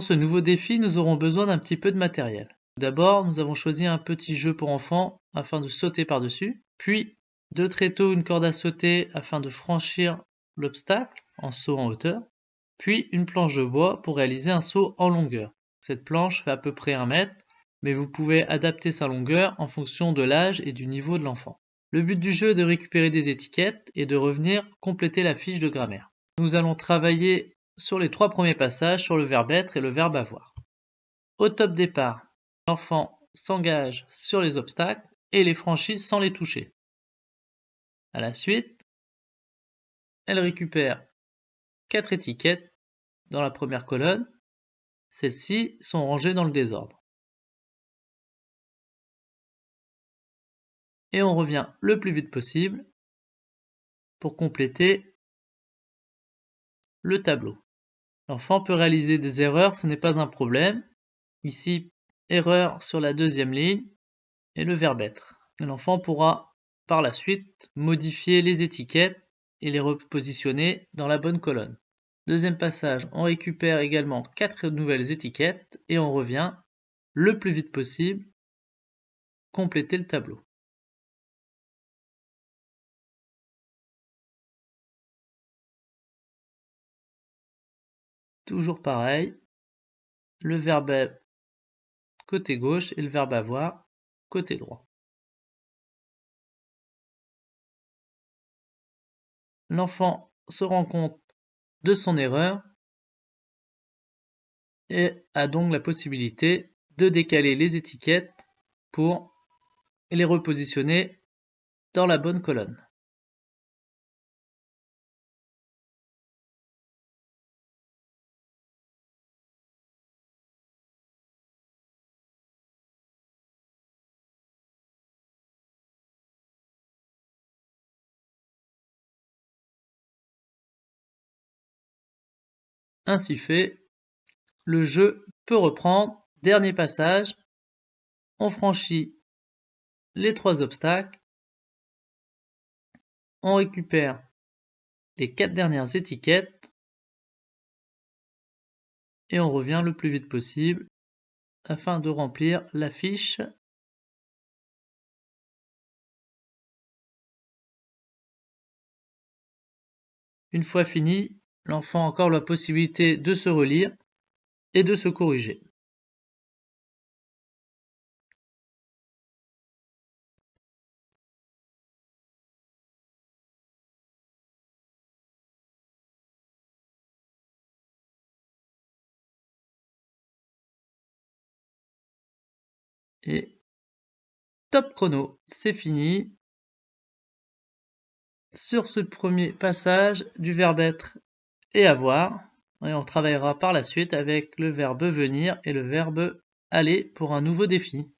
Pour ce nouveau défi, nous aurons besoin d'un petit peu de matériel. Tout d'abord, nous avons choisi un petit jeu pour enfants afin de sauter par-dessus, puis 2 tréteaux, une corde à sauter afin de franchir l'obstacle en saut en hauteur, puis une planche de bois pour réaliser un saut en longueur. Cette planche fait à peu près 1 mètre, mais vous pouvez adapter sa longueur en fonction de l'âge et du niveau de l'enfant. Le but du jeu est de récupérer des étiquettes et de revenir compléter la fiche de grammaire. Nous allons travailler sur les 3 premiers passages sur le verbe être et le verbe avoir. Au top départ, l'enfant s'engage sur les obstacles et les franchit sans les toucher. À la suite, elle récupère 4 étiquettes dans la première colonne. Celles-ci sont rangées dans le désordre. Et on revient le plus vite possible pour compléter le tableau. L'enfant peut réaliser des erreurs, ce n'est pas un problème. Ici, erreur sur la deuxième ligne et le verbe être. L'enfant pourra par la suite modifier les étiquettes et les repositionner dans la bonne colonne. Deuxième passage, on récupère également 4 nouvelles étiquettes et on revient le plus vite possible compléter le tableau. Toujours pareil, le verbe être côté gauche et le verbe avoir côté droit. L'enfant se rend compte de son erreur et a donc la possibilité de décaler les étiquettes pour les repositionner dans la bonne colonne. Ainsi fait, le jeu peut reprendre. Dernier passage, on franchit les 3 obstacles, on récupère les 4 dernières étiquettes et on revient le plus vite possible afin de remplir la fiche. Une fois fini, l'enfant a encore la possibilité de se relire et de se corriger. Et top chrono, c'est fini. Sur ce premier passage du verbe être et avoir, et on travaillera par la suite avec le verbe venir et le verbe aller pour un nouveau défi.